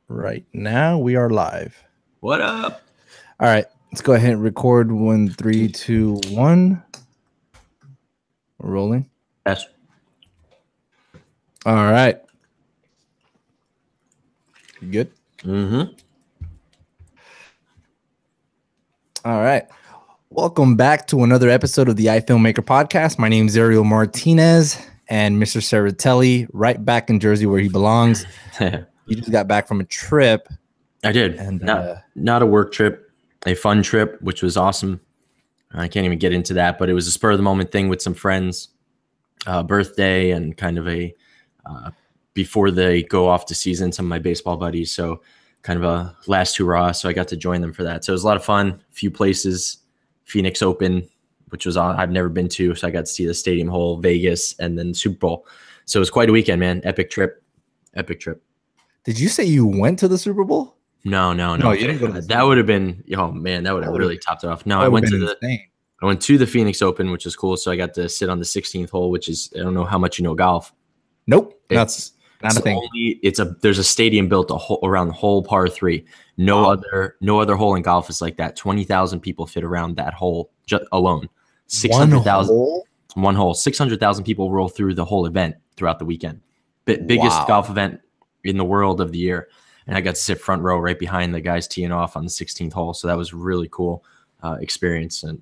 Right now, we are live. What up? All right, let's go ahead and record. 1, 3, 2, 1. We're rolling. Yes. All right. You good? Mm-hmm. All right. Welcome back to another episode of the iFilmmaker podcast. My name is Ariel Martinez, and Mr. Saratelli, right back in Jersey where he belongs. You just got back from a trip. I did. And not a work trip, a fun trip, which was awesome. I can't even get into that, but it was a spur of the moment thing with some friends, birthday and kind of a before they go off to season, some of my baseball buddies. So kind of a last hurrah. So I got to join them for that. So it was a lot of fun. A few places, Phoenix Open, which was I've never been to. So I got to see the Stadium Hole, Vegas, and then Super Bowl. So it was quite a weekend, man. Epic trip. Did you say you went to the Super Bowl? No. You didn't go to that would have been, oh man, that would have really topped it off. No, I went to the Phoenix Open, which is cool. So I got to sit on the 16th hole, which is, I don't know how much you know golf. Nope. It's not a thing. There's a stadium built around the whole par 3. No other hole in golf is like that. 20,000 people fit around that hole alone. 600,000. One hole. 600,000 people roll through the whole event throughout the weekend. Biggest golf event in the world of the year. And I got to sit front row right behind the guys teeing off on the 16th hole. So that was a really cool experience. And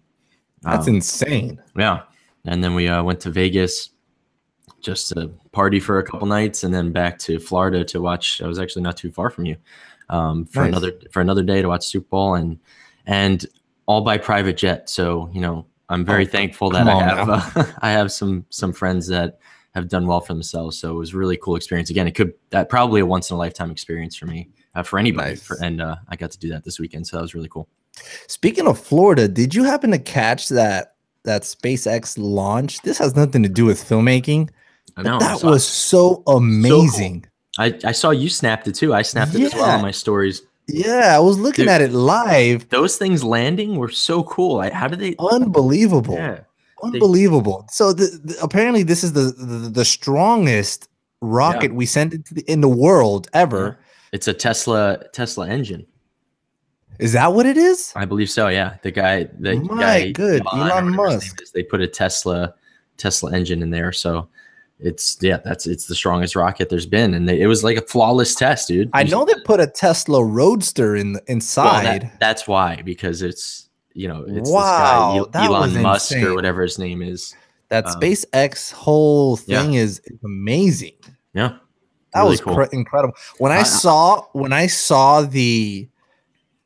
that's insane. Yeah. And then we went to Vegas just to party for a couple nights and then back to Florida to watch. I was actually not too far from you for another day to watch Super Bowl and all by private jet. So, I'm very thankful that I have some friends that have done well for themselves. So it was a really cool experience. Again, that probably a once in a lifetime experience for me, for anybody. Nice. I got to do that this weekend. So that was really cool. Speaking of Florida, did you happen to catch that SpaceX launch? This has nothing to do with filmmaking. I know. That was so amazing. So cool. I saw you snapped it too. I snapped it as well on my stories. Yeah, I was looking at it live. Those things landing were so cool. How did they? Unbelievable. Yeah. Unbelievable. So apparently this is the strongest rocket we sent in the world ever. Yeah. It's a Tesla engine. Is that what it is? I believe so. Yeah. The guy, Elon Musk. They put a Tesla engine in there. So it's the strongest rocket there's been. And it was like a flawless test, dude. I know they put a Tesla Roadster inside. Well, that's why, because it's this guy, Elon Musk or whatever his name is. That SpaceX whole thing is amazing. Yeah, that really was cool. Incredible. When I saw the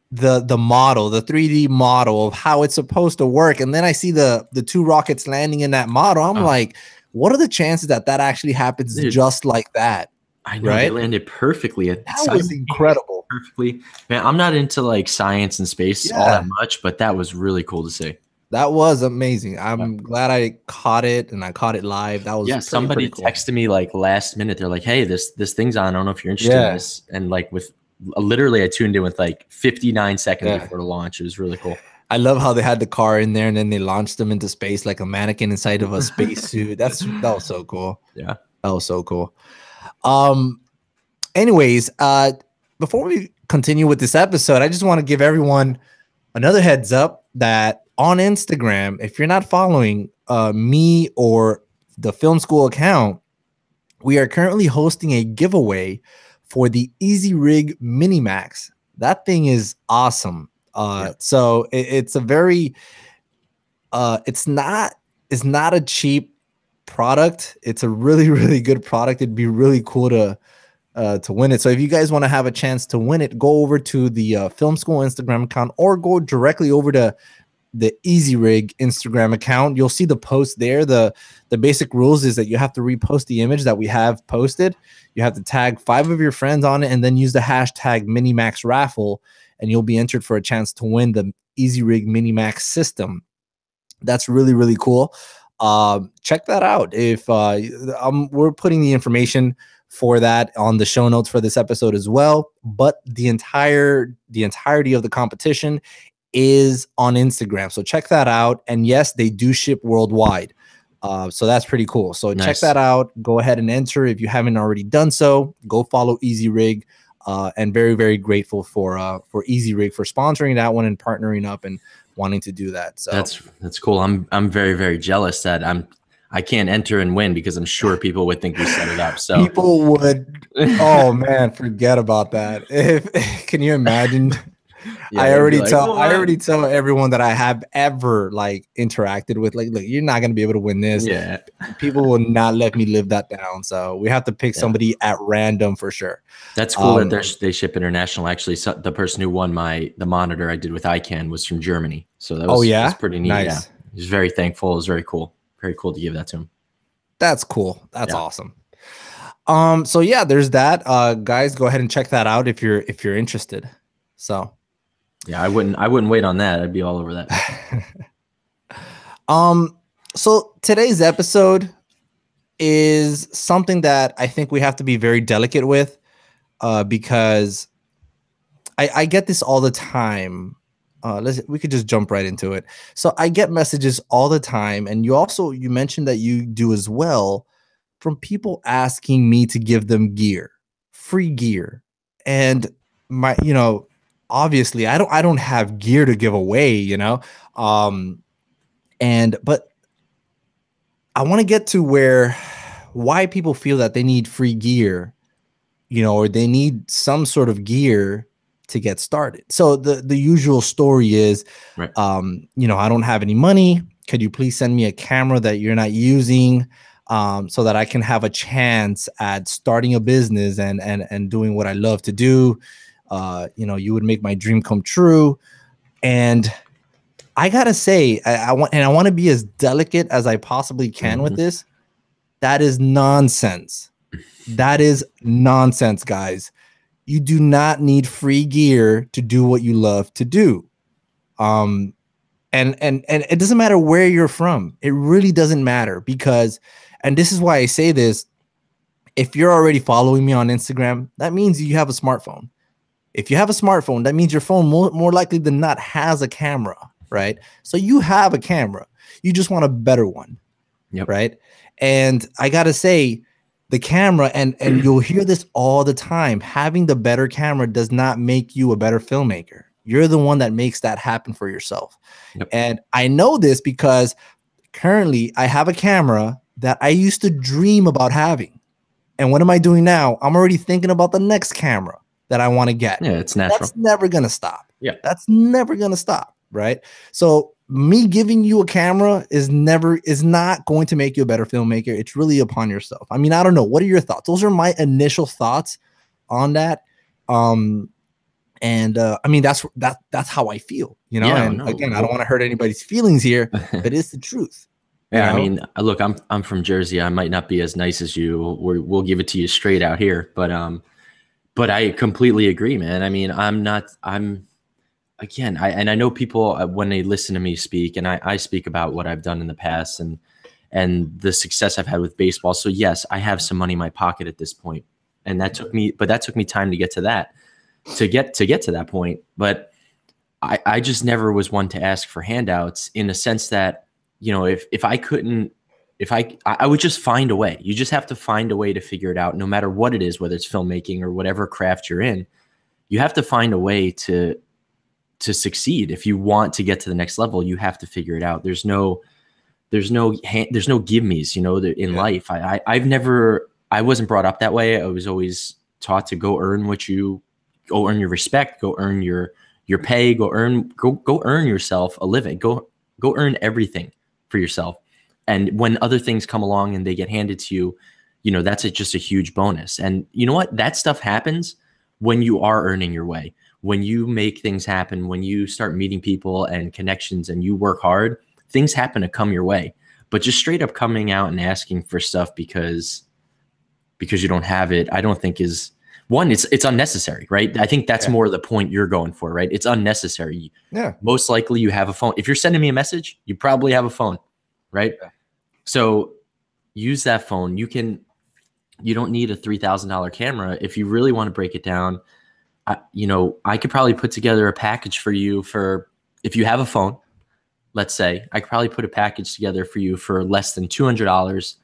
model, the 3D model of how it's supposed to work, and then I see the 2 rockets landing in that model, I'm like, what are the chances that actually happens just like that? I know, they landed perfectly. That was incredible. Perfectly, man. I'm not into like science and space all that much, but that was really cool to see. That was amazing. I'm glad I caught it and I caught it live. That was somebody cool. texted me like last minute. They're like, "Hey, this thing's on. I don't know if you're interested in this." And like literally, I tuned in with like 59 seconds before the launch. It was really cool. I love how they had the car in there and then they launched them into space like a mannequin inside of a spacesuit. That was so cool. Yeah, that was so cool. Anyways, before we continue with this episode, I just want to give everyone another heads up that on Instagram, if you're not following me or the Film School account, we are currently hosting a giveaway for the Easy Rig Mini Max. That thing is awesome. So it's a very it's not a cheap product. It's a really, really good product. It'd be really cool to win it. So if you guys want to have a chance to win it, go over to the Film School Instagram account or go directly over to the Easy Rig Instagram account. You'll see the post there. The basic rules is that you have to repost the image that we have posted. You have to tag 5 of your friends on it and then use the hashtag MiniMaxRaffle, and you'll be entered for a chance to win the Easy Rig Minimax system. That's really, really cool. Check that out. If we're putting the information for that on the show notes for this episode as well, but the entirety of the competition is on Instagram, so check that out. And yes, they do ship worldwide, so that's pretty cool. So check that out. Go ahead and enter if you haven't already done so. Go follow Easy Rig and very, very grateful for Easy Rig for sponsoring that one and partnering up and wanting to do that. So that's cool. I'm very, very jealous that I can't enter and win because I'm sure people would think we set it up. So people would, oh man, forget about that. Can you imagine? Yeah, I already like, tell everyone that I have ever like interacted with, like, look, you're not gonna be able to win this. Yeah, people will not let me live that down. So we have to pick somebody at random for sure. That's cool that they ship international. Actually, so the person who won the monitor I did with ICANN was from Germany. So that was, that was pretty neat. Nice. Yeah, he was very thankful. It was very cool. Very cool to give that to him. That's cool. That's awesome. So yeah, there's that. Guys, go ahead and check that out if you're interested. So yeah, I wouldn't wait on that. I'd be all over that. So today's episode is something that I think we have to be very delicate with, because I get this all the time. We could just jump right into it. So I get messages all the time, and you mentioned that you do as well, from people asking me to give them gear, free gear, and obviously I don't have gear to give away, but I want to get to why people feel that they need free gear, or they need some sort of gear to get started. So the usual story is, right. I don't have any money. Could you please send me a camera that you're not using, so that I can have a chance at starting a business and doing what I love to do? You would make my dream come true. And I gotta say, I want to be as delicate as I possibly can with this. That is nonsense. That is nonsense, guys. You do not need free gear to do what you love to do. And it doesn't matter where you're from. It really doesn't matter, because, and this is why I say this, if you're already following me on Instagram, that means you have a smartphone. If you have a smartphone, that means your phone more likely than not has a camera, right? So you have a camera. You just want a better one, right? And I gotta say, the camera, and you'll hear this all the time, having the better camera does not make you a better filmmaker. You're the one that makes that happen for yourself. And I know this because currently I have a camera that I used to dream about having. And what am I doing now? I'm already thinking about the next camera that I want to get. Yeah, it's natural. That's never going to stop. Yeah. That's never going to stop, right? So me giving you a camera is not going to make you a better filmmaker. It's really upon yourself. I mean, I don't know. What are your thoughts? Those are my initial thoughts on that. I mean, that's how I feel, again, I don't want to hurt anybody's feelings here, but it's the truth. Yeah. I mean, look, I'm from Jersey. I might not be as nice as you. We'll give it to you straight out here, but I completely agree, man. I mean, I know people, when they listen to me speak, and I speak about what I've done in the past and the success I've had with baseball. So yes, I have some money in my pocket at this point, and that took me time to get to that, to get to that point. But I just never was one to ask for handouts, in the sense that, if I couldn't, I would just find a way. You just have to find a way to figure it out, no matter what it is, whether it's filmmaking or whatever craft you're in. You have to find a way to succeed. If you want to get to the next level, you have to figure it out. There's no give me's, in life. I wasn't brought up that way. I was always taught to go earn your respect, go earn your pay, go earn yourself a living, go earn everything for yourself. And when other things come along and they get handed to you, that's just a huge bonus. And you know what? That stuff happens when you are earning your way. When you make things happen, when you start meeting people and connections and you work hard, things happen to come your way. But just straight up coming out and asking for stuff because you don't have it, I don't think is one, it's unnecessary, right? I think that's more the point you're going for, right? It's unnecessary. Yeah. Most likely you have a phone. If you're sending me a message, you probably have a phone, right? Yeah. So use that phone. You don't need a $3,000 camera. If you really want to break it down, I could probably put together a package for you if you have a phone, let's say, I could probably put a package together for you for less than $200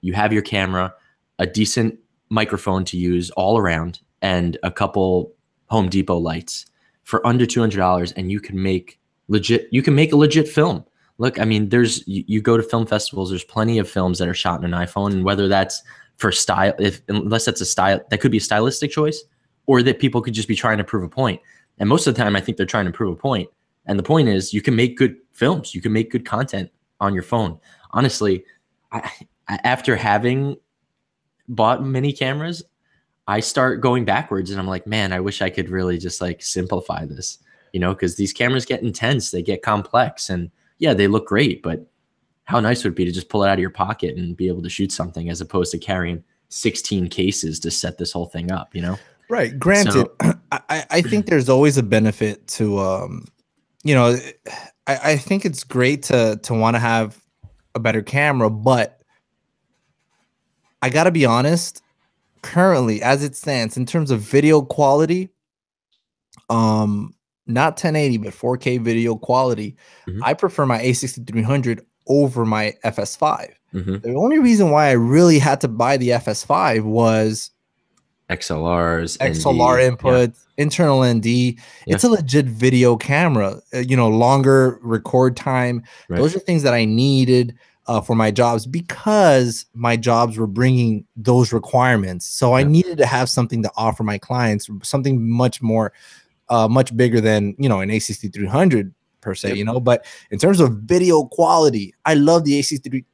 you have your camera, a decent microphone to use all around, and a couple Home Depot lights for under $200, and you can make a legit film. Look, I mean, you go to film festivals, there's plenty of films that are shot in an iPhone, and whether that's for style, unless that's a style, that could be a stylistic choice, or that people could just be trying to prove a point. And most of the time, I think they're trying to prove a point. And the point is, you can make good films, you can make good content on your phone. Honestly, after having bought many cameras, I start going backwards, and I'm like, man, I wish I could really just like simplify this, you know, because these cameras get intense, they get complex, and yeah, they look great, but how nice would it be to just pull it out of your pocket and be able to shoot something as opposed to carrying 16 cases to set this whole thing up, you know? Right. Granted, so, I think there's always a benefit to, you know, I think it's great to want to have a better camera, but I got to be honest, currently, as it stands, in terms of video quality, not 1080, but 4K video quality, I prefer my A6300 over my FS5. The only reason why I really had to buy the FS5 was XLR input, internal ND. It's a legit video camera, you know, longer record time. Those are things that I needed for my jobs, because my jobs were bringing those requirements. So I needed to have something to offer my clients, something much more, much bigger than, you know, an A6300 per se, you know. But in terms of video quality, I love the A63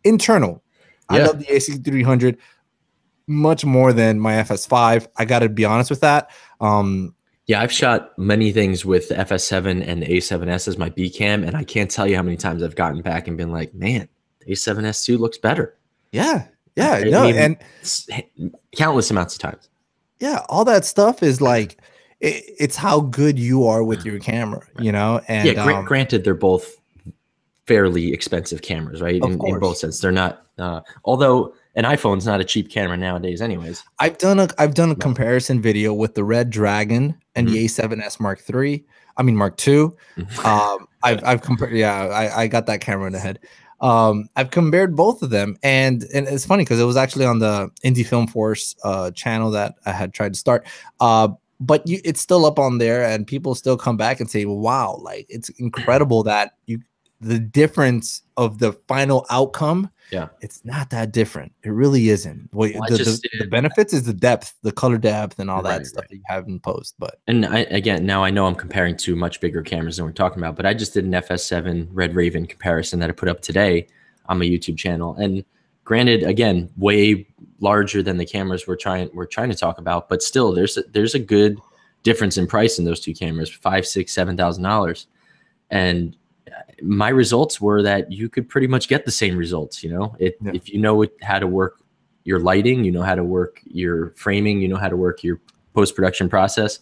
internal. I love the A6300 much more than my FS5. I got to be honest with that. Yeah, I've shot many things with the FS7 and the A7S as my B cam, and I can't tell you how many times I've gotten back and been like, man, the A7S2 looks better. Yeah. I mean, and countless amounts of times. Yeah, all that stuff is like, it's how good you are with your camera, you know? And yeah, granted, they're both fairly expensive cameras, right? In both sense. They're not, although an iPhone's not a cheap camera nowadays anyways. I've done a comparison video with the Red Dragon and the A7S Mark III. I mean, Mark II. I've compared, I got that camera in the head. I've compared both of them, and it's funny because it was actually on the Indie Film Force channel that I had tried to start. But it's still up on there, and people still come back and say, wow, like, it's incredible that the difference of the final outcome, it's not that different. It really isn't. The benefits is the depth, the color depth, and all that stuff that you have in post. But again, now I know I'm comparing two much bigger cameras than we're talking about, but I just did an FS7 Red Raven comparison that I put up today on my YouTube channel. And granted, again, way larger than the cameras we're trying to talk about, but still, there's a good difference in price in those two cameras, $5,000, $6,000, $7,000, and my results were that you could pretty much get the same results, you know, if you know how to work your lighting, you know how to work your framing, you know how to work your post-production process,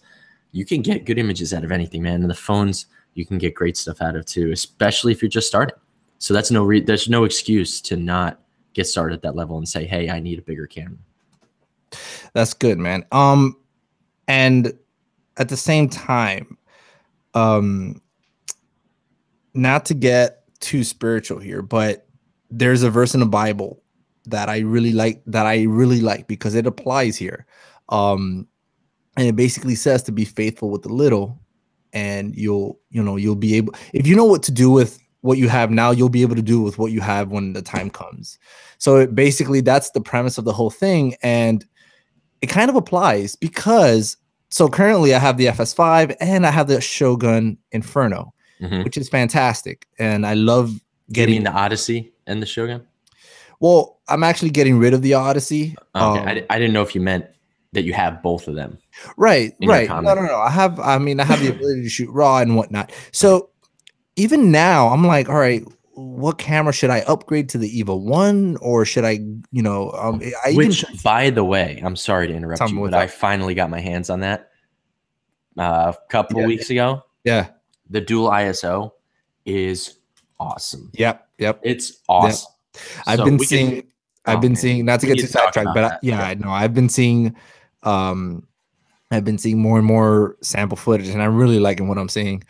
you can get good images out of anything, man. And the phones, you can get great stuff out of too, especially if you're just starting. So that's there's no excuse to not get started at that level and say, hey, I need a bigger camera. That's good, man. And at the same time, not to get too spiritual here, but there's a verse in the Bible that I really like because it applies here. And it basically says to be faithful with the little, and you'll be able, if you know what to do with what you have now, you'll be able to do with what you have when the time comes. So basically that's the premise of the whole thing. And it kind of applies because, so currently I have the FS5 and I have the Shogun Inferno, which is fantastic. And I love getting... You mean the Odyssey and the Shogun? Well, I'm actually getting rid of the Odyssey. Okay. I didn't know if you meant that you have both of them. Right. No. I have the ability to shoot RAW and whatnot. So even now I'm like, all right, what camera should I upgrade to the EVA 1, or should I, by the way, I'm sorry to interrupt you, but I finally got my hands on that a couple weeks ago. Yeah. The dual ISO is awesome. Yep. It's awesome. Yep. I've been seeing, not to get too sidetracked, but I know I've been seeing more and more sample footage, and I'm really liking what I'm seeing.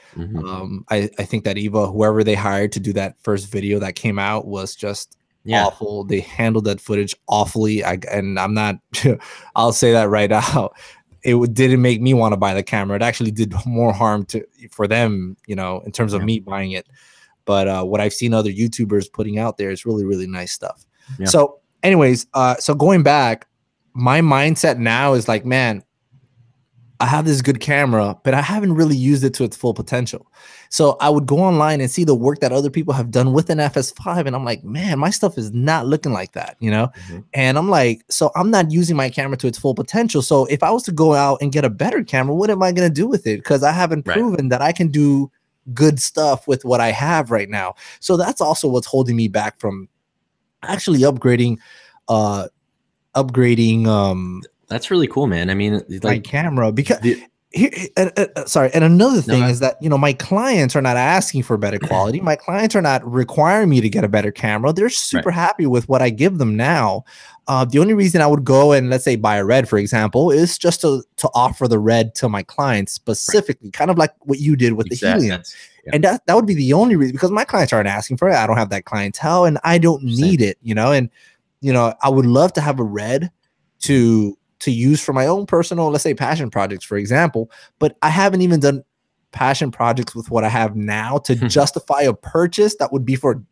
I think that EVA, whoever they hired to do that first video that came out, was just awful. They handled that footage awfully. And I'm not, I'll say that right now. didn't make me want to buy the camera. It actually did more harm for them, you know, in terms of me buying it. But what I've seen other YouTubers putting out there is really, really nice stuff. Yeah. So anyways, so going back, my mindset now is like, man, I have this good camera, but I haven't really used it to its full potential. So I would go online and see the work that other people have done with an FS5. And I'm like, man, my stuff is not looking like that, you know? And I'm like, so I'm not using my camera to its full potential. So if I was to go out and get a better camera, what am I going to do with it? Because I haven't proven that I can do good stuff with what I have right now. So that's also what's holding me back from actually upgrading, that's really cool, man. I mean, like, my camera, because sorry. And another thing is that, you know, my clients are not asking for better quality. My clients are not requiring me to get a better camera. They're super happy with what I give them now. The only reason I would go and, let's say, buy a Red, for example, is just to offer the Red to my clients specifically, kind of like what you did with the Helium. And that would be the only reason, because my clients aren't asking for it. I don't have that clientele and I don't need it, you know? And, you know, I would love to have a Red to use for my own personal, let's say, passion projects, for example, but I haven't even done passion projects with what I have now to justify a purchase that would be for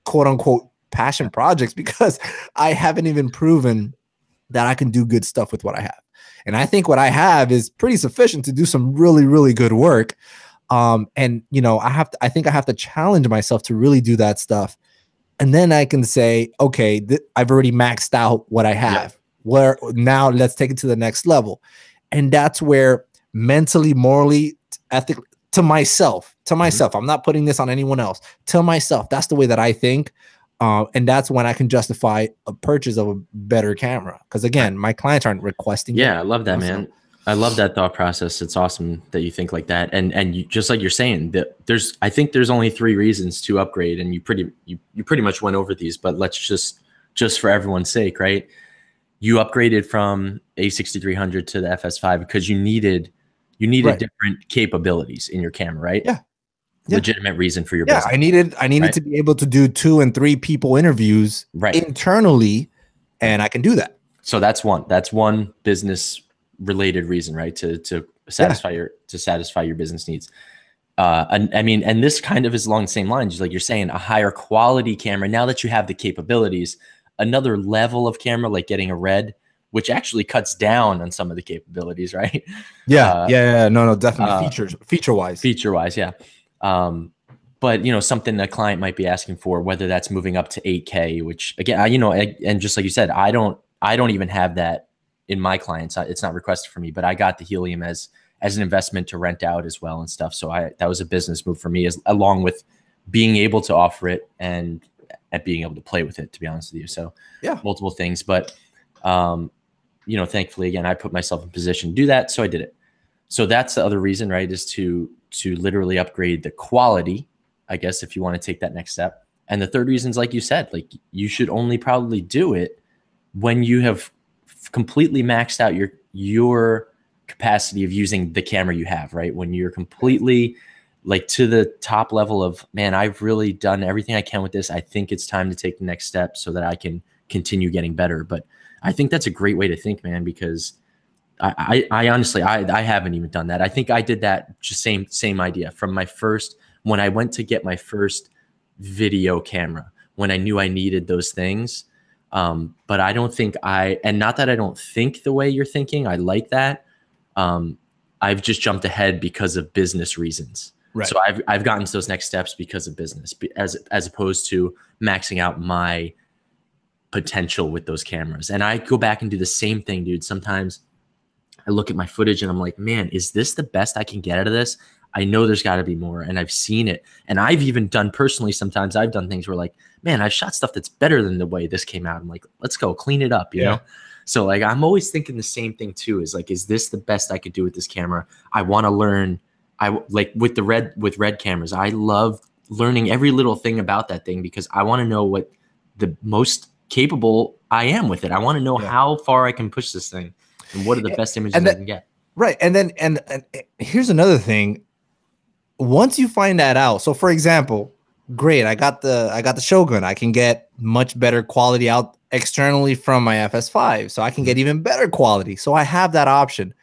quote unquote passion projects, because I haven't even proven that I can do good stuff with what I have. And I think what I have is pretty sufficient to do some really, really good work. And, you know, I think I have to challenge myself to really do that stuff. And then I can say, okay, I've already maxed out what I have. Where now let's take it to the next level. And that's where mentally, morally, ethically, to myself, I'm not putting this on anyone else, to myself, that's the way that I think. And that's when I can justify a purchase of a better camera. Because again, my clients aren't requesting it. I love that, man. I love that thought process. It's awesome that you think like that. And you, just like you're saying, that I think there's only 3 reasons to upgrade, and you pretty much went over these, but let's just for everyone's sake, right? You upgraded from a 6300 to the FS5 because you needed different capabilities in your camera, right? Yeah. Legitimate reason for your business. I needed to be able to do 2 and 3 people interviews internally, and I can do that. So that's one business related reason, right? To satisfy your business needs. And I mean, and this kind of is along the same lines, just like you're saying, a higher quality camera. Now that you have the capabilities, another level of camera, like getting a Red, which actually cuts down on some of the capabilities, right? No, definitely feature wise, yeah. But you know, something a client might be asking for, whether that's moving up to 8K, which again, you know, and just like you said, I don't even have that in my clients. It's not requested for me, but I got the Helium as an investment to rent out as well and stuff. So that was a business move for me, along with being able to offer it and being able to play with it, to be honest with you. So multiple things, but you know, thankfully, again, I put myself in position to do that. So I did it. So that's the other reason, right? Is to literally upgrade the quality, I guess, if you want to take that next step. And the third reason is, like you said, like you should only probably do it when you have completely maxed out your capacity of using the camera you have, right? When you're completely like to the top level of, man, I've really done everything I can with this. I think it's time to take the next step so that I can continue getting better. But I think that's a great way to think, man, because I honestly, I haven't even done that. I think I did that just same idea from my first, when I went to get my first video camera, when I knew I needed those things. But I don't think and not that I don't think the way you're thinking, I like that. I've just jumped ahead because of business reasons. Right. So I've gotten to those next steps because of business, as opposed to maxing out my potential with those cameras. And I go back and do the same thing, dude. Sometimes I look at my footage and I'm like, man, is this the best I can get out of this? I know there's got to be more, and I've seen it. And I've even done personally, sometimes I've done things where like, man, I've shot stuff that's better than the way this came out. I'm like, let's go clean it up, you know? So like, I'm always thinking the same thing too, is like, is this the best I could do with this camera? I want to learn. I like with red cameras, I love learning every little thing about that thing, because I want to know what the most capable I am with it. I want to know how far I can push this thing and what are the best images I can get. Right. And then, and here's another thing. Once you find that out, so for example, great, I got the Shogun. I can get much better quality out externally from my FS5, so I can get even better quality. So I have that option.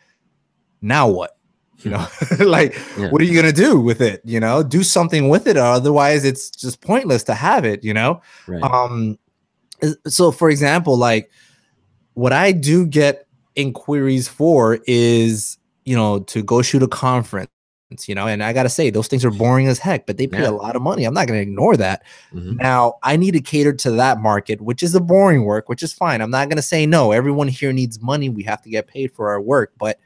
now what? You know, like, Yeah. what are you going to do with it? You know, do something with it. Or otherwise it's just pointless to have it, you know? Right. So for example, like what I do get inquiries for is, you know, to go shoot a conference, you know, and I got to say, those things are boring as heck, but they pay a lot of money. I'm not going to ignore that. Now, I need to cater to that market, which is the boring work, which is fine. I'm not going to say no. Everyone here needs money. We have to get paid for our work. But,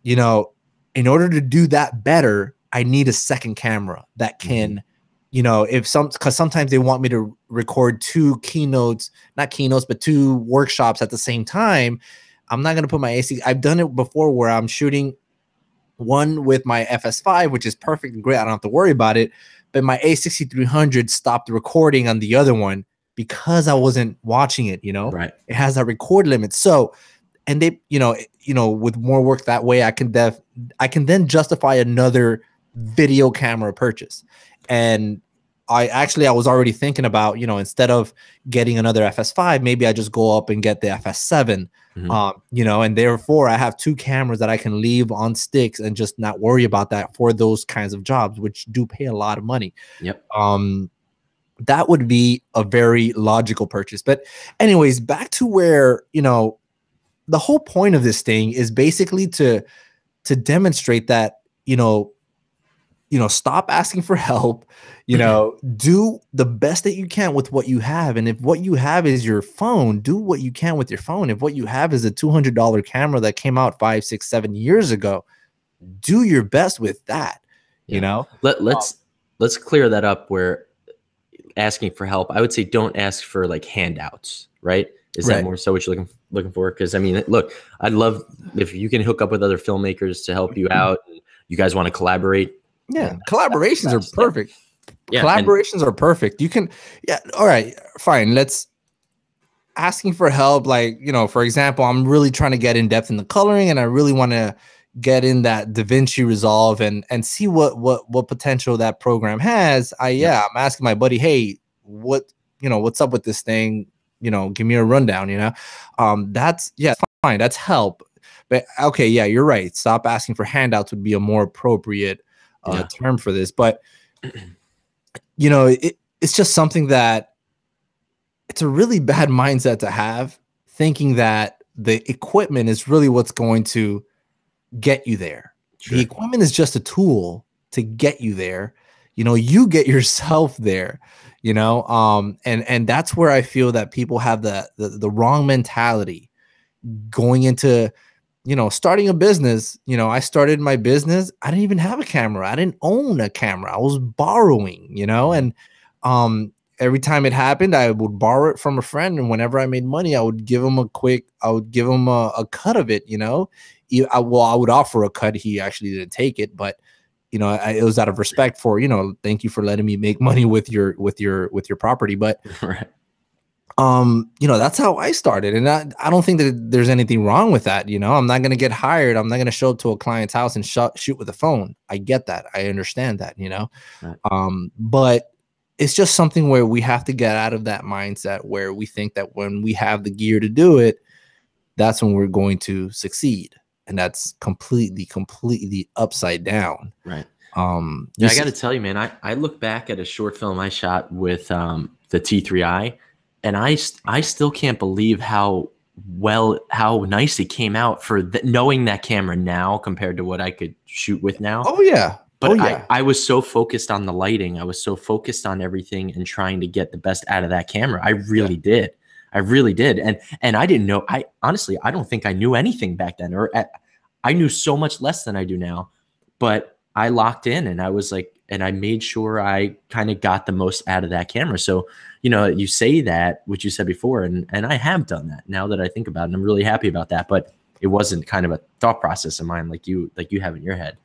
you know, in order to do that better, I need a second camera that can, you know, because sometimes they want me to record two workshops at the same time. I'm not going to put my AC. I've done it before where I'm shooting one with my FS5, which is perfect and great. I don't have to worry about it. But my A6300 stopped recording on the other one because I wasn't watching it, you know? Right. It has a record limit. So, and they, you know, with more work that way, I can then justify another video camera purchase. And I was already thinking about, you know, instead of getting another FS5, maybe I just go up and get the FS7, you know, and therefore I have two cameras that I can leave on sticks and just not worry about that for those kinds of jobs, which do pay a lot of money. Yep. That would be a very logical purchase. But anyways, back to where, you know, the whole point of this thing is basically to demonstrate that, you know, stop asking for help, you know, do the best that you can with what you have. And if what you have is your phone, do what you can with your phone. If what you have is a $200 camera that came out 5, 6, 7 years ago, do your best with that, you know? Let's clear that up where asking for help, I would say don't ask for like handouts, right? Is that more so what you're looking for? Because I mean, look, I'd love if you can hook up with other filmmakers to help you out. You guys want to collaborate. Yeah, collaborations are perfect. Yeah, collaborations are perfect. You can, all right, fine. Let's asking for help. Like, you know, for example, I'm really trying to get in depth in the coloring, and I really want to get in that DaVinci Resolve and see what potential that program has. I'm asking my buddy, hey, what's up with this thing? You know, give me a rundown. You know, that's fine. That's help. But okay, yeah, you're right. Stop asking for handouts would be a more appropriate term for this. But you know, it's just something that it's a really bad mindset to have, thinking that the equipment is really what's going to get you there. Sure. The equipment is just a tool to get you there. You know, you get yourself there, you know, and that's where I feel that people have the wrong mentality going into, you know, starting a business. You know, I started my business. I didn't even have a camera. I didn't own a camera. I was borrowing, you know, and every time it happened, I would borrow it from a friend. And whenever I made money, I would give him a cut of it, you know. I would offer a cut. He actually didn't take it, but you know, it was out of respect for, you know, thank you for letting me make money with your property. But right. You know, that's how I started. And I don't think that there's anything wrong with that. You know, I'm not going to get hired. I'm not going to show up to a client's house and shoot with a phone. I get that. I understand that, you know, right. But it's just something where we have to get out of that mindset where we think that when we have the gear to do it, that's when we're going to succeed. And that's completely upside down. Right. Yeah, I got to tell you, man, I look back at a short film I shot with the T3i, and I still can't believe how nice it came out for knowing that camera now compared to what I could shoot with now. Oh yeah. But I was so focused on the lighting. I was so focused on everything and trying to get the best out of that camera. I really did. I really did. And I didn't know, honestly, I don't think I knew anything back then, I knew so much less than I do now, but I locked in and I was like, and I made sure I kind of got the most out of that camera. So, you know, you say that, which you said before, and I have done that now that I think about it, and I'm really happy about that, but it wasn't kind of a thought process of mine like you have in your head.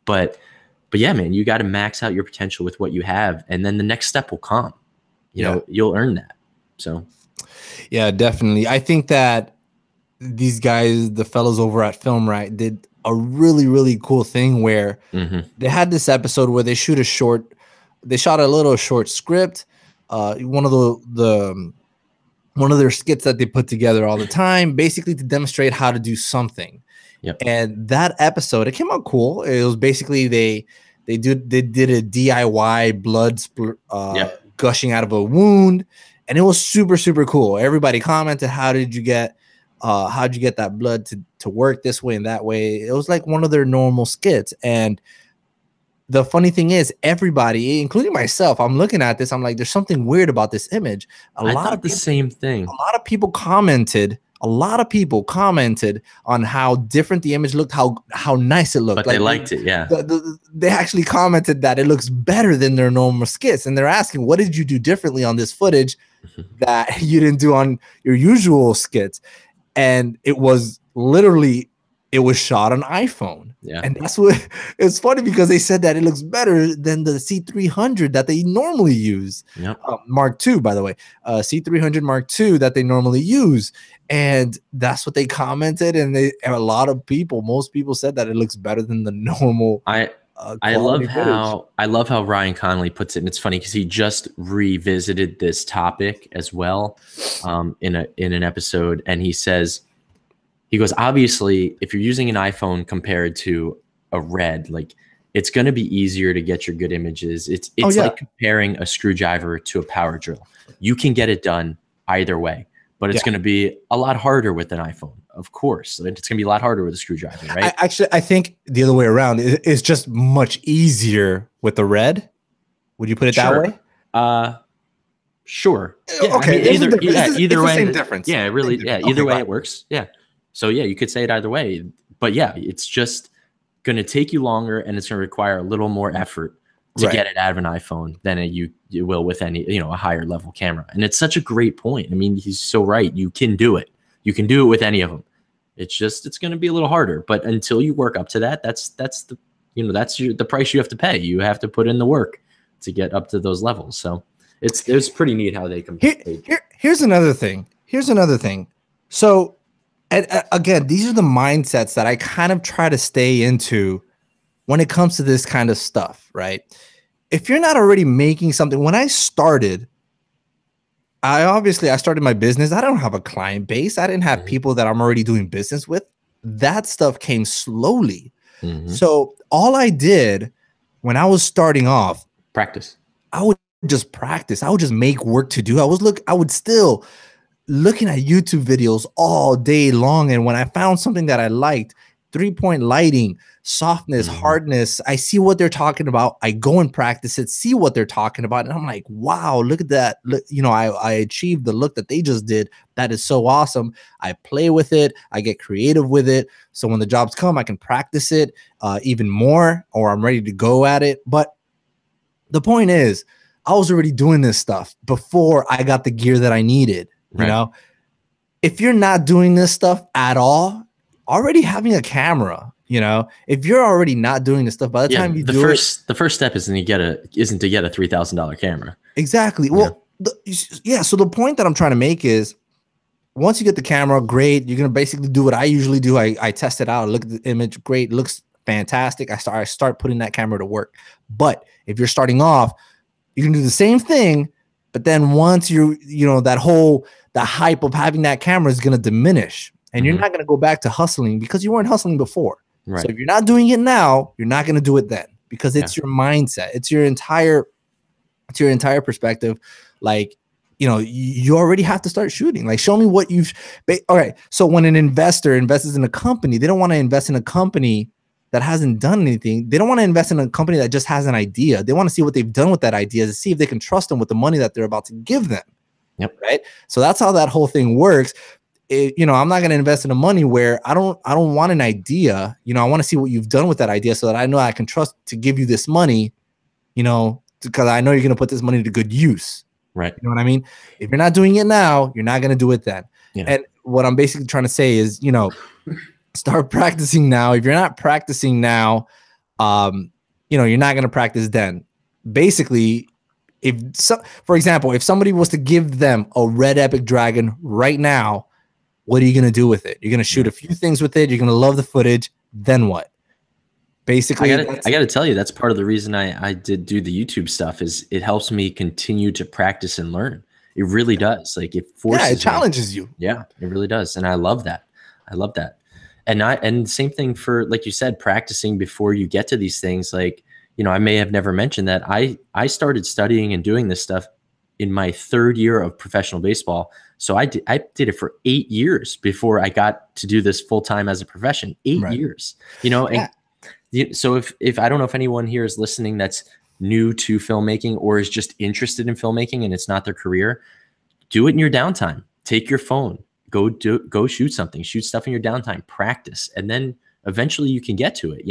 But yeah, man, you got to max out your potential with what you have. And then the next step will come, you know, you'll earn that. So. Yeah, definitely. I think that these guys, the fellows over at FilmRight, did a really, really cool thing where they had this episode where they shot a little short script, one of their skits that they put together all the time, basically to demonstrate how to do something. Yep. And that episode, it came out cool. It was basically they did a DIY blood gushing out of a wound, and it was super cool. Everybody commented, how'd you get that blood to work this way and that way? It was like one of their normal skits. And the funny thing is, everybody, including myself, I'm looking at this, I'm like, there's something weird about this image. I thought the same thing. A lot of people commented on how different the image looked, how nice it looked. But like, they liked it, yeah. They actually commented that it looks better than their normal skits, and they're asking, what did you do differently on this footage that you didn't do on your usual skits? And it was literally, it was shot on iPhone. Yeah. And that's what, it's funny because they said that it looks better than the C300 that they normally use. Yep. Mark II, by the way, C300 Mark II that they normally use. And that's what they commented. And most people said that it looks better than the normal. I love how Ryan Connolly puts it. And it's funny because he just revisited this topic as well in an episode. And he goes, obviously, if you're using an iPhone compared to a Red, like, it's going to be easier to get your good images. It's like comparing a screwdriver to a power drill. You can get it done either way, but it's going to be a lot harder with an iPhone. Of course, it's going to be a lot harder with a screwdriver, right? I think the other way around is just much easier with the Red. Would you put it that way? Sure. Yeah, okay. I mean, either way, same difference. Yeah, really. Yeah, either way it works. Yeah. So yeah, you could say it either way, but yeah, it's just going to take you longer, and it's going to require a little more effort to get it out of an iPhone than you will with any, a higher level camera. And it's such a great point. I mean, he's so right. You can do it. You can do it with any of them. It's going to be a little harder, but until you work up to that, that's the the price you have to pay. You have to put in the work to get up to those levels. So it's pretty neat how they compare. Here's another thing. So, and again, these are the mindsets that I kind of try to stay into when it comes to this kind of stuff, right? If you're not already making something, when I started, I started my business. I don't have a client base. I didn't have people that I'm already doing business with. That stuff came slowly. So all I did when I was starting off, practice. I would just practice. I would just make work to do. I would still looking at YouTube videos all day long. And when I found something that I liked, 3-point lighting, softness, hardness, I see what they're talking about. I go and practice it, see what they're talking about. And I'm like, wow, look at that. Look, I achieved the look that they just did. That is so awesome. I play with it. I get creative with it. So when the jobs come, I can practice it even more, or I'm ready to go at it. But the point is, I was already doing this stuff before I got the gear that I needed. If you're not doing this stuff at all, already having a camera, if you're already not doing this stuff, by the time you the first step isn't to get a $3,000 camera. Exactly. Well, so the point that I'm trying to make is, once you get the camera, great. You're gonna basically do what I usually do. I test it out, look at the image, great, looks fantastic. I start putting that camera to work. But if you're starting off, you can do the same thing. But then once the hype of having that camera is going to diminish, and you're not going to go back to hustling because you weren't hustling before. Right. So if you're not doing it now, you're not going to do it then, because it's your mindset. It's your entire perspective. Like, you already have to start shooting. Like, show me what you've. All right. So when an investor invests in a company, they don't want to invest in a company that hasn't done anything. They don't want to invest in a company that just has an idea. They want to see what they've done with that idea to see if they can trust them with the money that they're about to give them. Yep. Right. So that's how that whole thing works. I'm not going to invest in a money where I don't want an idea. I want to see what you've done with that idea so that I know I can trust to give you this money, because I know you're going to put this money to good use. Right. You know what I mean? If you're not doing it now, you're not going to do it then. Yeah. And what I'm basically trying to say is, start practicing now. If you're not practicing now, you're not going to practice then. Basically, for example, if somebody was to give them a Red Epic Dragon right now, what are you going to do with it? You're going to shoot a few things with it. You're going to love the footage. Then what? Basically, I got to tell you, that's part of the reason I did do the YouTube stuff, is it helps me continue to practice and learn. It really does. Like, it forces it challenges you. Yeah, it really does. And I love that. And same thing for, like you said, practicing before you get to these things. Like, I may have never mentioned that I started studying and doing this stuff in my 3rd year of professional baseball. So I did it for 8 years before I got to do this full time as a profession. 8 years, and so if I don't know if anyone here is listening that's new to filmmaking or is just interested in filmmaking and it's not their career, do it in your downtime. Take your phone, go shoot something, shoot stuff in your downtime, practice, and then eventually you can get to it.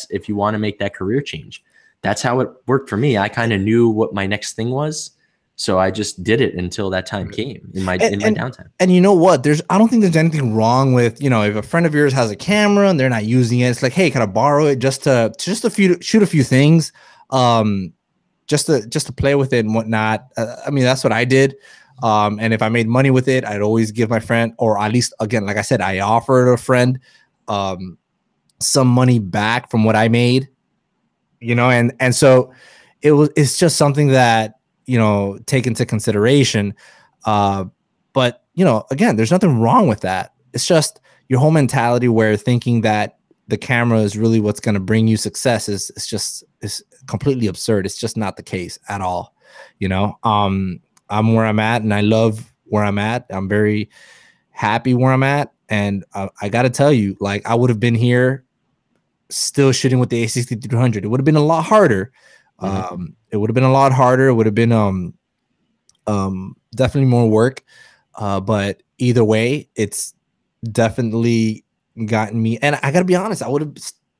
If you want to make that career change. That's how it worked for me. I kind of knew what my next thing was, so I just did it until that time came in my downtime. And you know what? I don't think there's anything wrong with, if a friend of yours has a camera and they're not using it, it's like, hey, can I borrow it just to shoot a few things, just to play with it and whatnot. I mean, that's what I did. And if I made money with it, I'd always give my friend, or at least, again, like I said, I offered a friend some money back from what I made, and so it's just something that, take into consideration. But, again, there's nothing wrong with that. It's just your whole mentality where thinking that the camera is really what's going to bring you success is completely absurd. It's just not the case at all. I'm where I'm at and I love where I'm at. I'm very happy where I'm at. And I got to tell you, like, I would have been here still shooting with the A6300. It would have been a lot harder. It would have been a lot harder. It would have been definitely more work. But either way, it's definitely gotten me. And I got to be honest, I would have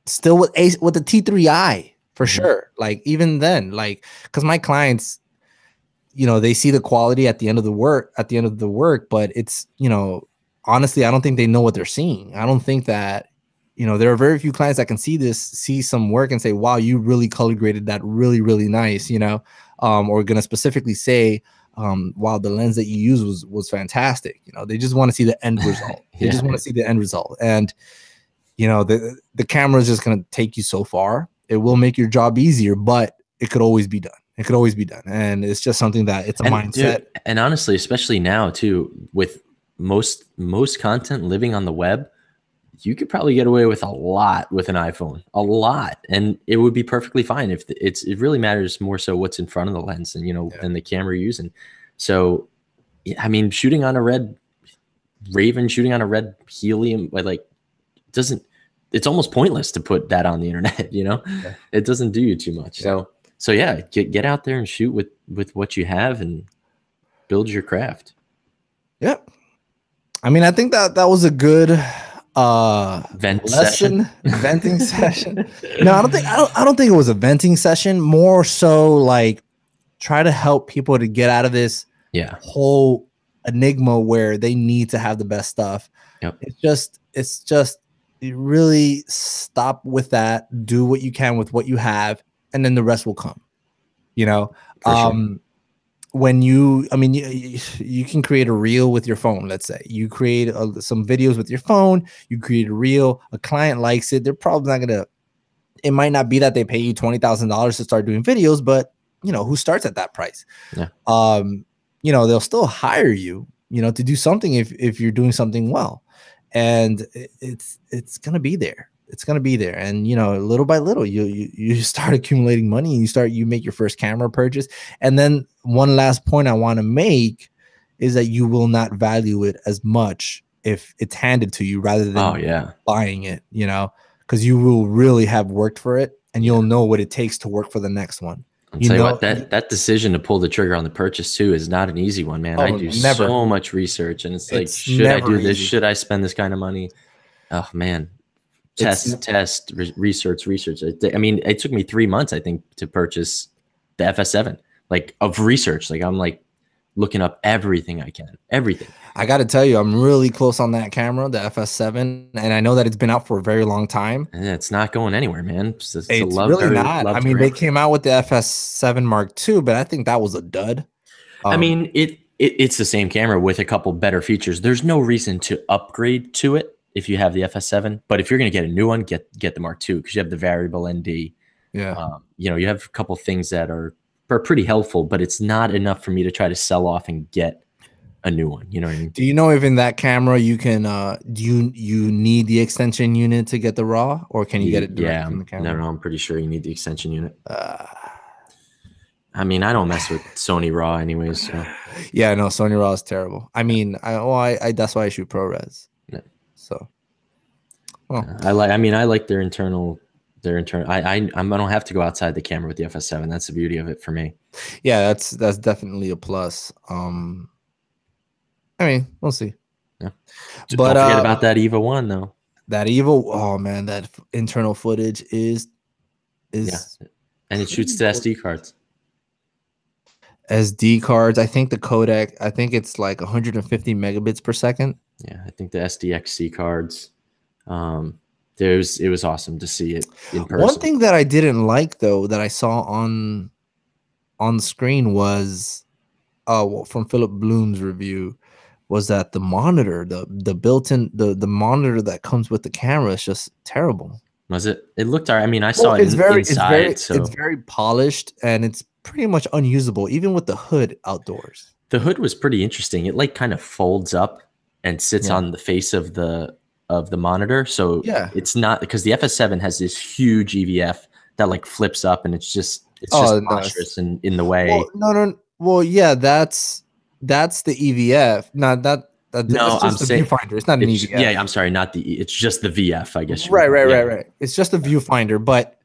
still with the T3i for sure. Like, even then, like, because my clients, they see the quality at the end of the work, but it's, honestly, I don't think they know what they're seeing. I don't think that, there are very few clients that can see some work and say, wow, you really color graded that really, really nice, or going to specifically say, wow, the lens that you used was fantastic. They just want to see the end result. They just want to see the end result. And, the camera is just going to take you so far. It will make your job easier, but it could always be done. It could always be done. And it's just something that it's a mindset. Dude, and honestly, especially now too, with most content living on the web, you could probably get away with a lot with an iPhone, a lot. And it would be perfectly fine if it really matters more so what's in front of the lens and, than the camera you're using. So, I mean, shooting on a red Raven, shooting on a red helium, it's almost pointless to put that on the internet, It doesn't do you too much. So yeah, get out there and shoot with what you have and build your craft. Yep. I mean, I think that was a good venting session. No, I don't think it was a venting session. More so like try to help people to get out of this whole enigma where they need to have the best stuff. Yep. It's just you really stop with that. Do what you can with what you have. And then the rest will come, when you can create a reel with your phone. Let's say you create some videos with your phone, you create a reel, a client likes it. They're probably not going to, it might not be that they pay you $20,000 to start doing videos, but who starts at that price? Yeah. They'll still hire you, to do something if you're doing something well, and it's going to be there. It's going to be there. And, little by little, you start accumulating money and you make your first camera purchase. And then one last point I want to make is that you will not value it as much if it's handed to you rather than buying it, because you will really have worked for it and you'll know what it takes to work for the next one. I'll tell you what, that decision to pull the trigger on the purchase too is not an easy one, man. I do so much research and it's like, should I do this? Should I spend this kind of money? Oh man. Test, research. I mean, it took me 3 months, I think, to purchase the FS7, like of research. Like I'm like looking up everything I can, everything. I got to tell you, I'm really close on that camera, the FS7, and I know that it's been out for a very long time. And it's not going anywhere, man. It's really not. I mean, they came out with the FS7 Mark II, but I think that was a dud. I mean, it's the same camera with a couple better features. There's no reason to upgrade to it if you have the FS7, but if you're going to get a new one, get the Mark II because you have the variable ND. Yeah. You have a couple things that are pretty helpful, but it's not enough for me to try to sell off and get a new one. You know what I mean? Do you know if in that camera you can do you need the extension unit to get the RAW, or can you get it direct from the camera? No, I'm pretty sure you need the extension unit. Uh, I mean, I don't mess with Sony RAW anyways. So. Yeah, no, Sony RAW is terrible. I mean, I that's why I shoot ProRes. Yeah. So, well, I like their internal. I don't have to go outside the camera with the FS7. That's the beauty of it for me. Yeah, that's definitely a plus. I mean, we'll see. Yeah. But don't forget about that EVA 1 though. That EVA, oh man, that internal footage is yeah. And it shoots to SD cards. SD cards. I think the codec, I think it's like 150 megabits per second. Yeah, I think the SDXC cards. It was awesome to see it in person. One thing that I didn't like though that I saw on the screen was from Philip Bloom's review was that the monitor, the built-in the monitor that comes with the camera is just terrible. Was it? It looked alright. I mean, I saw it inside. It's very polished and it's pretty much unusable, even with the hood outdoors. The hood was pretty interesting. It like kind of folds up and sits on the face of the monitor. So it's not, because the FS7 has this huge EVF that like flips up and it's just monstrous in the way. Well, yeah, that's the EVF. That's just the viewfinder. It's not an EVF. Yeah, I'm sorry, not the. It's just the VF, I guess. Right. It's just a viewfinder, but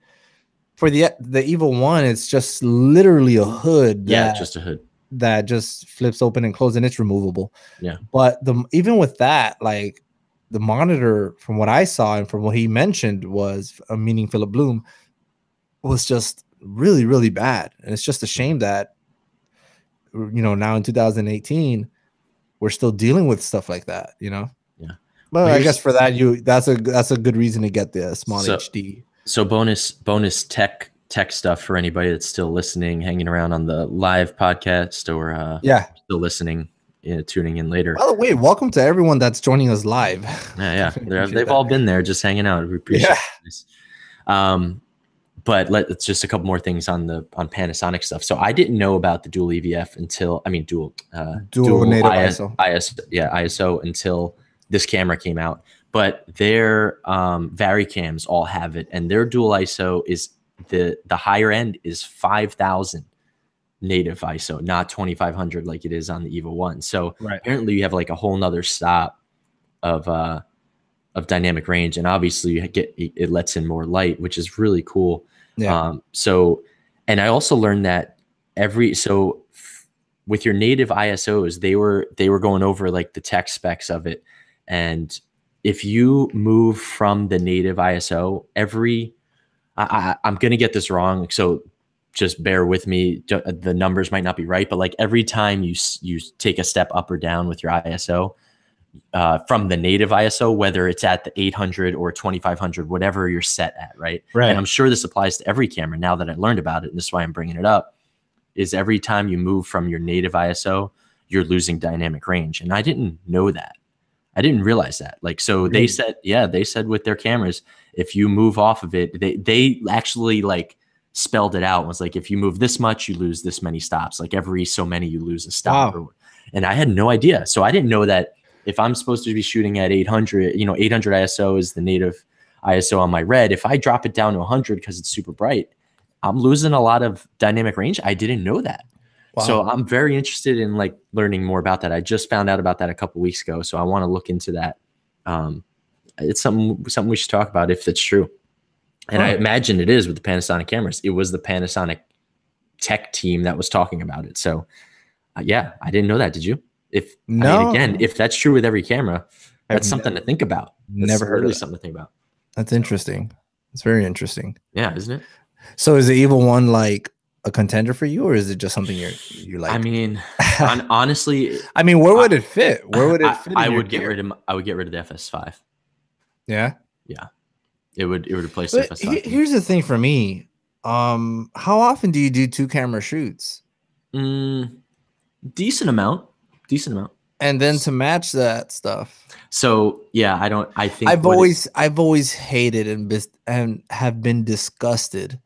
for the EVA 1, it's just literally a hood. Just a hood that just flips open and closes, and it's removable. Yeah, but even with that, like the monitor, from what I saw and from what he mentioned, was meaning Philip Bloom, was just really, really bad, and it's just a shame that now in 2018 we're still dealing with stuff like that. Yeah. But I guess for that that's a good reason to get the small HD. So bonus tech stuff for anybody that's still listening, hanging around on the live podcast, or still listening, tuning in later. By the way, welcome to everyone that's joining us live. Yeah. They've all been there just hanging out. We appreciate this. But let's just a couple more things on Panasonic stuff. So I didn't know about the dual EVF until dual native ISO. ISO until this camera came out. But their Varicams all have it, and their dual ISO is the higher end is 5,000 native ISO, not 2,500 like it is on the EVA 1. So apparently you have like a whole nother stop of dynamic range, and obviously it lets in more light, which is really cool. And I also learned that with your native ISOs, they were going over like the tech specs of it, and if you move from the native ISO, I'm gonna get this wrong, so just bear with me. The numbers might not be right, but like every time you take a step up or down with your ISO, from the native ISO, whether it's at the 800 or 2500, whatever you're set at, right? And I'm sure this applies to every camera now that I learned about it, and this is why I'm bringing it up, is every time you move from your native ISO, you're losing dynamic range. And I didn't know that. I didn't realize that. Like, so they said with their cameras, if you move off of it, they actually like spelled it out. It was like, if you move this much, you lose this many stops. Like every so many, you lose a stop. Wow. And I had no idea. So I didn't know that if I'm supposed to be shooting at 800, 800 ISO is the native ISO on my red. If I drop it down to 100 because it's super bright, I'm losing a lot of dynamic range. I didn't know that. Wow. So I'm very interested in like learning more about that. I just found out about that a couple weeks ago, so I want to look into that. It's something we should talk about if it's true. And I imagine it is with the Panasonic cameras. It was the Panasonic tech team that was talking about it. So I didn't know that. Did you? If that's true with every camera, that's something to think about. Never heard of that. Something to think about. That's interesting. It's very interesting. Yeah, isn't it? So is the EVA 1 like a contender for you, or is it just something you're like? I mean, honestly, where would it fit? Where would it fit? I would get rid of the FS5. Yeah. It would replace the FS5. Here's the thing for me. How often do you do 2-camera shoots? Decent amount. And then to match that stuff. So I think I've always hated and have been disgusted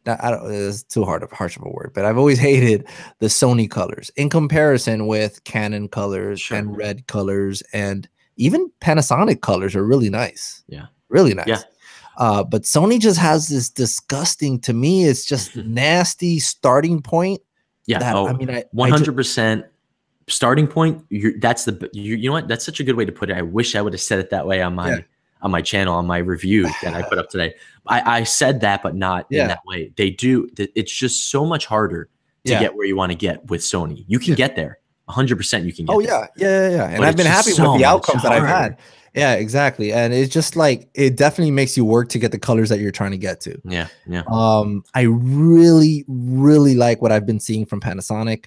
I don't, it's too harsh of a word, but I've always hated the Sony colors in comparison with Canon colors Sure. and Red colors, and even Panasonic colors are really nice. Yeah. Really nice. Yeah. But Sony just has this disgusting, to me, it's just nasty starting point. Yeah. That, Oh, I mean, 100% starting point. That's the, you know what? That's such a good way to put it. I wish I would have said it that way on my channel, on my review that I put up today. I said that, but not in that way. They do. It's just so much harder to get where you want to get with Sony. You can get there. 100% you can get there. Yeah. And I've been happy with the outcomes that I've had. Yeah, exactly. And it's just like, it definitely makes you work to get the colors that you're trying to get to. Yeah. I really, really like what I've been seeing from Panasonic.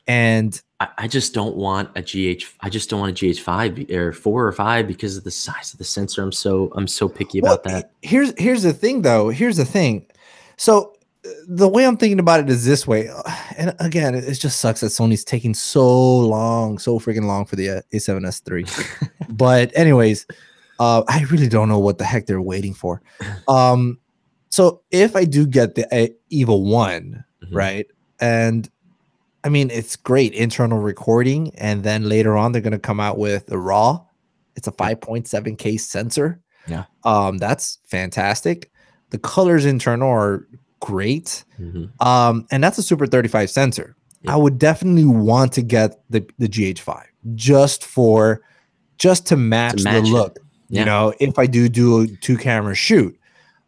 And I just don't want a GH. I just don't want a GH5 or 4 or 5 because of the size of the sensor. I'm so picky about that. Here's the thing, though. Here's the thing. So the way I'm thinking about it is this way. And again, it just sucks that Sony's taking so freaking long for the A7S III. But anyways, I really don't know what the heck they're waiting for. So if I do get the EVO 1, right, and I mean, it's great internal recording, and then later on they're going to come out with a RAW. It's a 5.7K sensor. Yeah. That's fantastic. The colors internal are great. And that's a Super 35 sensor. I would definitely want to get the GH5 just to match the look. You know, if I do a 2-camera shoot.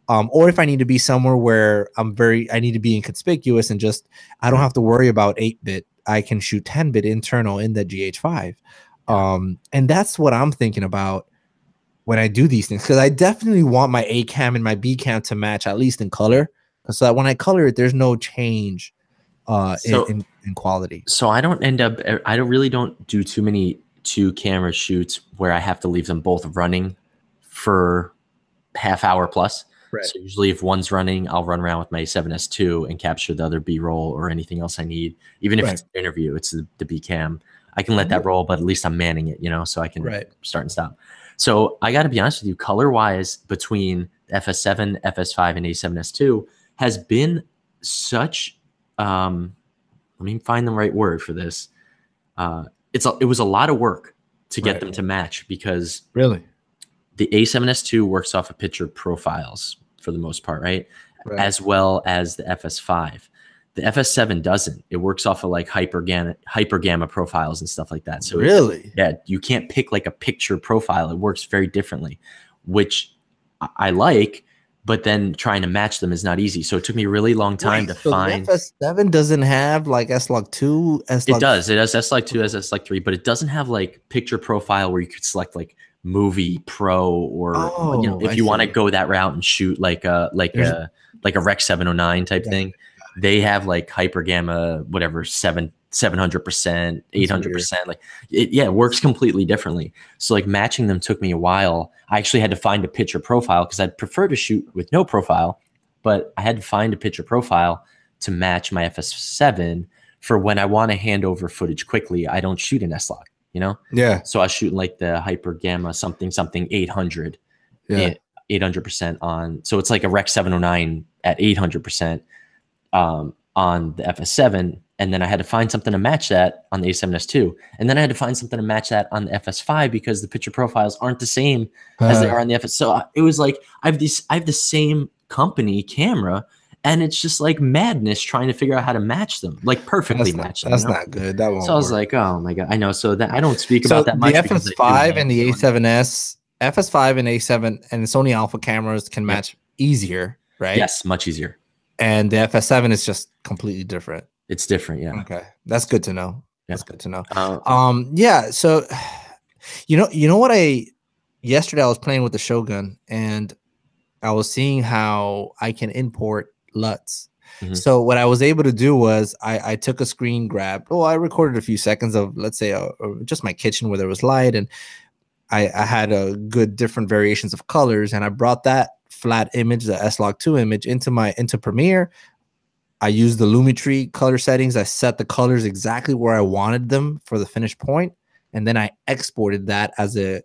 Or if I need to be somewhere where I need to be inconspicuous and just, I don't have to worry about 8-bit. I can shoot 10-bit internal in the GH5. And that's what I'm thinking about when I do these things. Because I definitely want my A cam and my B cam to match, at least in color. So that when I color it, there's no change in quality. So I don't really don't do too many 2-camera shoots where I have to leave them both running for half hour plus. Right. So usually if one's running, I'll run around with my A7S II and capture the other B-roll or anything else I need. Even if it's an interview, it's the B cam. I can let that roll, but at least I'm manning it, you know, so I can start and stop. So I got to be honest with you, color-wise between FS7, FS5, and A7S II has been such, let me find the right word for this. It was a lot of work to get them to match because the A7S II works off of picture profiles for the most part, right? As well as the FS5. The FS7 doesn't. It works off of like hyper gamma profiles and stuff like that. So you can't pick like a picture profile. It works very differently, which I like, but then trying to match them is not easy. So it took me a really long time to find. The FS7 doesn't have like S-Log2? It does. It has S-Log2, has S-Log3, but it doesn't have like picture profile where you could select like Movie Pro or you know, if you want to go that route and shoot like a Rec 709 type thing. They have like hyper gamma, whatever, 700%, 800%. Like it works completely differently. So like matching them took me a while. I actually had to find a picture profile because I'd prefer to shoot with no profile, but I had to find a picture profile to match my FS7 for when I want to hand over footage quickly. I don't shoot an S-Log, you know? Yeah. So I was shooting like the hyper gamma something 800. 800% on. So it's like a Rec 709 at 800%. On the FS7, and then I had to find something to match that on the A7S II, and then I had to find something to match that on the FS5 because the picture profiles aren't the same as they are on the FS. So it was like I have the same company camera, and it's just like madness trying to figure out how to match them, like perfectly match them. That's not good. That won't so I was like, oh my god, I know. So that I don't speak about that much. The FS5 and the A7S, FS5 and A7 and Sony Alpha cameras can match easier, right? Yes, much easier. And the FS7 is just completely different. It's different, yeah. Okay, that's good to know. That's good to know. Yeah. So, you know what? Yesterday I was playing with the Shogun, and I was seeing how I can import LUTs. So what I was able to do was I took a screen grab. Oh, I recorded a few seconds of, let's say, just my kitchen where there was light, and I had a good different variations of colors, and I brought that flat image, the S-Log2 image, into Premiere. I used the Lumetri color settings. I set the colors exactly where I wanted them for the finished point, and then I exported that as a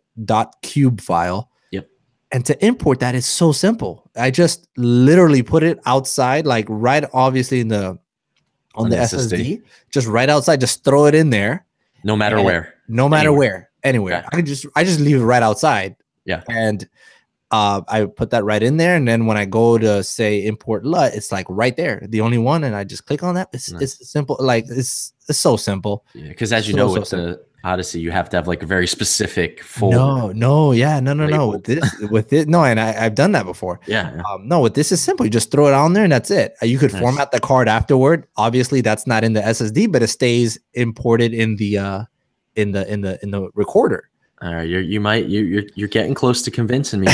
.cube file. And to import that is so simple. I just literally put it outside, like right obviously in the on the SSD, just right outside, just throw it in there. No matter where. No matter where, anywhere. Okay. I just leave it right outside. Yeah. And I put that right in there. And then when I go to say import LUT, it's like right there, the only one. And I just click on that. It's simple. Like it's so simple. Yeah. Because as you know, with the Odyssey, you have to have like a very specific folder. No. With it. No. And I've done that before. Yeah. No, with this is simple. You just throw it on there and that's it. You could format the card afterward. Obviously that's not in the SSD, but it stays imported in the recorder. All right, you're getting close to convincing me.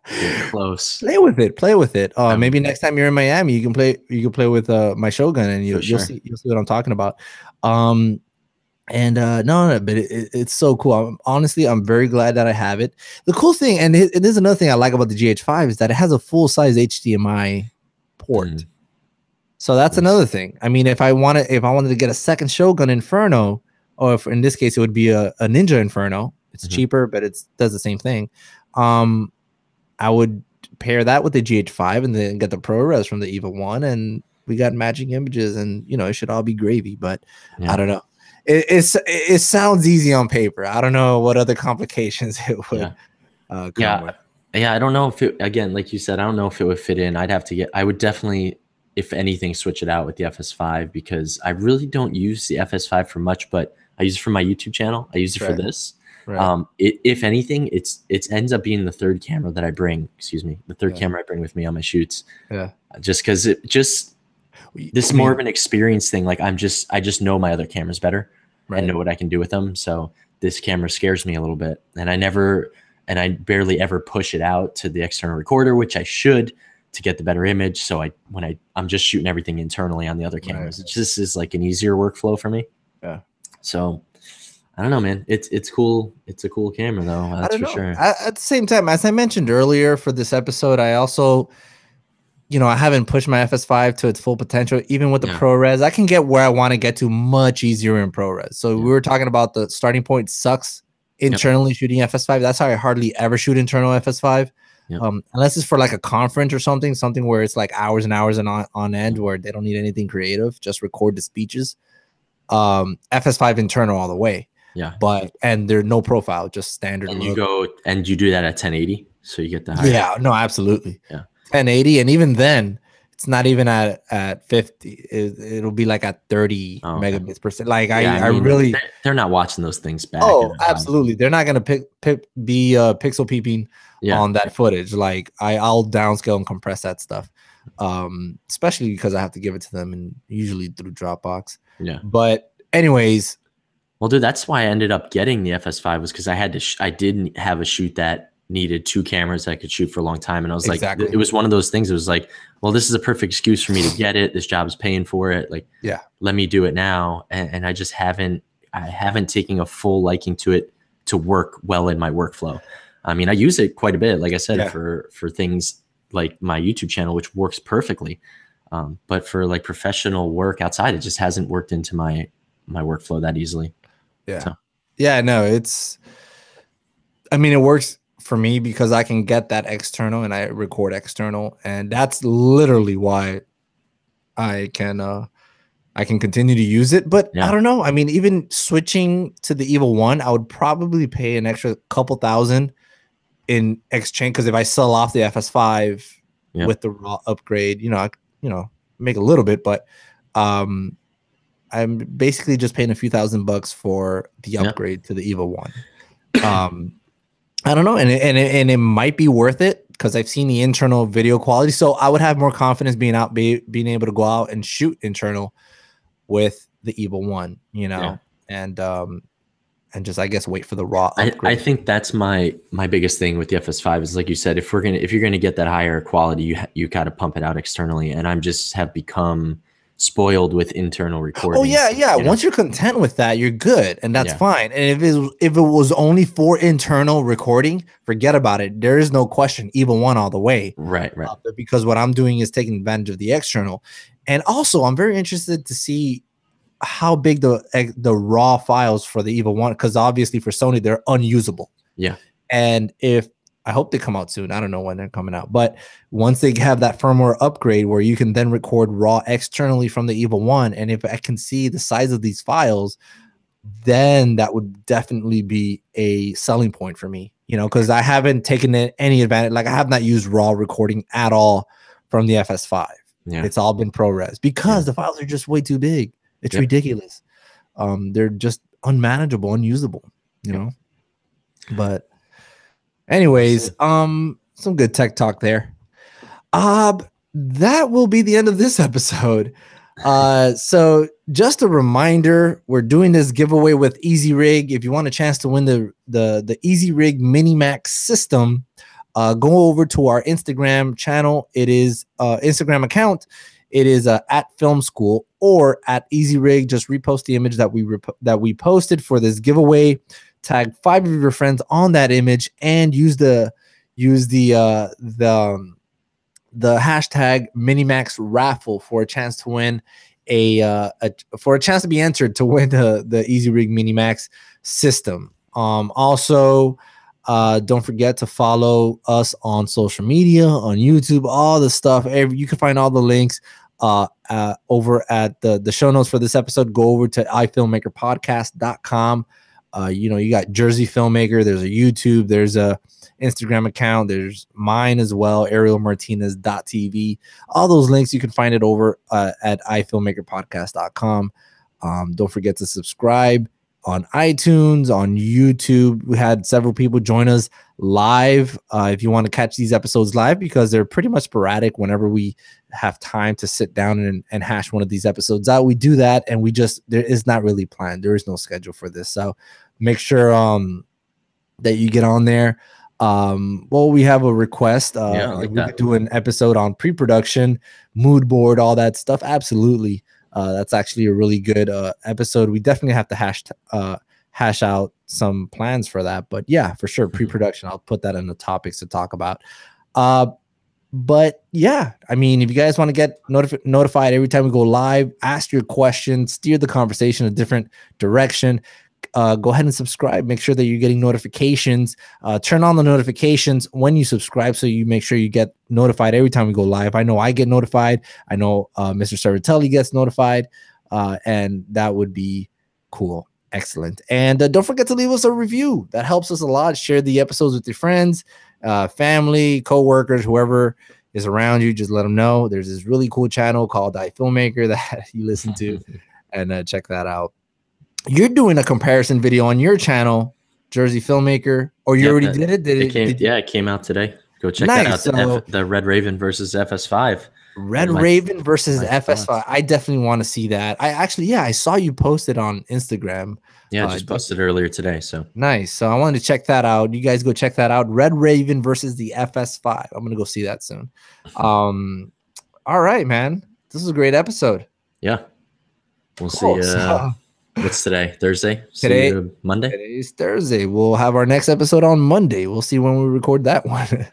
Getting close. Play with it. Maybe next time you're in Miami, you can play with my Shogun, and you'll see what I'm talking about. No, but it's so cool. I'm very glad that I have it. The cool thing, and it is another thing I like about the GH5 is that it has a full size HDMI port. So that's another thing. I mean, if I wanted to get a second Shogun Inferno, or if in this case it would be a Ninja Inferno, it's cheaper, but it does the same thing. I would pair that with the GH5 and then get the ProRes from the EVA 1, and we got matching images, and it should all be gravy. But I don't know. It sounds easy on paper. I don't know what other complications it would come with. Yeah, I don't know if it, again, like you said, I don't know if it would fit in. I would definitely, if anything, switch it out with the FS5, because I really don't use the FS5 for much, but I use it for my YouTube channel. I use it for this. Right. If anything, it ends up being the third camera that I bring. The third camera I bring with me on my shoots. Yeah. Just because this is more of an experience thing. Like I just know my other cameras better and know what I can do with them. So this camera scares me a little bit, and I barely ever push it out to the external recorder, which I should, to get the better image. So I'm just shooting everything internally on the other cameras. It just is like an easier workflow for me. Yeah. So I don't know, man. It's cool. It's a cool camera though. That's for sure. At the same time, as I mentioned earlier for this episode, I also, I haven't pushed my FS5 to its full potential. Even with the ProRes, I can get where I want to get to much easier in ProRes. So we were talking about the starting point sucks internally shooting FS5. That's how I hardly ever shoot internal FS5. Unless it's for like a conference or something where it's like hours and hours and on end, where they don't need anything creative, just record the speeches. FS5 internal all the way. And there's no profile, just standard. And you do that at 1080, so you get the higher. Yeah, no, absolutely. 1080, and even then it's not even at 50. It'll be like at 30 megabits per second. Like I really, they're not watching those things back. Oh, absolutely. They're not gonna be pixel peeping on that footage. Like I'll downscale and compress that stuff. Especially because I have to give it to them, and usually through Dropbox. But anyways, well, dude, that's why I ended up getting the FS5, was because I didn't have a shoot that needed two cameras that I could shoot for a long time. And I was like, it was one of those things. It was like, well, this is a perfect excuse for me to get it. This job's paying for it. Like, let me do it now. And I just haven't taken a full liking to it to work well in my workflow. I mean, I use it quite a bit, like I said, for things like my YouTube channel, which works perfectly. But for like professional work outside, it just hasn't worked into my workflow that easily. No, it works for me because I can get that external and I record external, and that's literally why I can continue to use it. But I don't know. I mean, even switching to the EVA 1, I would probably pay an extra couple $1,000 in exchange, because if I sell off the FS5 with the raw upgrade, I make a little bit, but I'm basically just paying a few $1,000 for the upgrade to the EVA 1. I don't know, and it might be worth it because I've seen the internal video quality, so I would have more confidence being able to go out and shoot internal with the EVA 1, and just, I guess, wait for the raw upgrade. I think that's my biggest thing with the FS5 is, like you said, if you're gonna get that higher quality, you got to pump it out externally, and I'm just have become spoiled with internal recording. Oh yeah. Once you're content with that, you're good, and that's fine. And if it was only for internal recording, forget about it. There is no question, EVA 1 all the way. Right. Because what I'm doing is taking advantage of the external, and also I'm very interested to see how big the raw files for the EVA 1, because obviously for Sony they're unusable. And if I hope they come out soon. I don't know when they're coming out, but once they have that firmware upgrade where you can then record raw externally from the Eva 1, and if I can see the size of these files, then that would definitely be a selling point for me, you know, because I haven't taken any advantage. Like, I have not used raw recording at all from the FS5. Yeah. It's all been ProRes because the files are just way too big. It's ridiculous. They're just unmanageable, unusable, you know. But anyways, some good tech talk there. That will be the end of this episode. So just a reminder, we're doing this giveaway with Easy Rig. If you want a chance to win the Easy Rig Mini Max system, go over to our Instagram channel. It is Instagram account. It is at Film School or at Easy Rig. Just repost the image that we posted for this giveaway. Tag 5 of your friends on that image and use the hashtag Minimax raffle for a chance to win for a chance to be entered to win the Easy Rig Minimax system. Also, don't forget to follow us on social media, on YouTube, all the stuff. You can find all the links over at the show notes for this episode. Go over to iFilmmakerpodcast.com. You know, you got Jersey Filmmaker. There's a YouTube. There's a Instagram account. There's mine as well, arielmartinez.tv. All those links, you can find it over at iFilmmakerpodcast.com. Don't forget to subscribe on iTunes, on YouTube. We had several people join us live. If you want to catch these episodes live, because they're pretty much sporadic whenever we have time to sit down and hash one of these episodes out, we do that. And there is not really planned. There is no schedule for this. So make sure that you get on there. Well, we have a request. If we could do an episode on pre-production, mood board, all that stuff. Absolutely. That's actually a really good episode. We definitely have to hash out some plans for that. But yeah, for sure, pre-production. I'll put that in the topics to talk about. But yeah, I mean, if you guys want to get notified every time we go live, ask your questions, steer the conversation a different direction, go ahead and subscribe. Make sure that you're getting notifications. Turn on the notifications when you subscribe, so you make sure you get notified every time we go live. I know I get notified. I know Mr. Cervitelli gets notified, and that would be cool. Excellent. And don't forget to leave us a review. That helps us a lot. Share the episodes with your friends, family, co-workers, whoever is around you. Just let them know. There's this really cool channel called iFilmmaker that you listen to, and check that out. You're doing a comparison video on your channel, Jersey Filmmaker, or you already did it? It came out today. Go check that out. So, the Red Raven versus FS5. Red Raven versus FS5. I definitely want to see that. I saw you posted on Instagram. Yeah, I just posted earlier today. So nice. So I wanted to check that out. You guys go check that out. Red Raven versus the FS5. I'm gonna go see that soon. All right, man. This is a great episode. Yeah. We'll see. What's today? Thursday? Today, Monday? Today's Thursday. We'll have our next episode on Monday. We'll see when we record that one.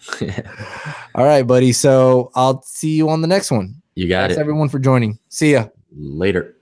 All right, buddy. So I'll see you on the next one. You got it. Thanks everyone for joining. See ya. Later.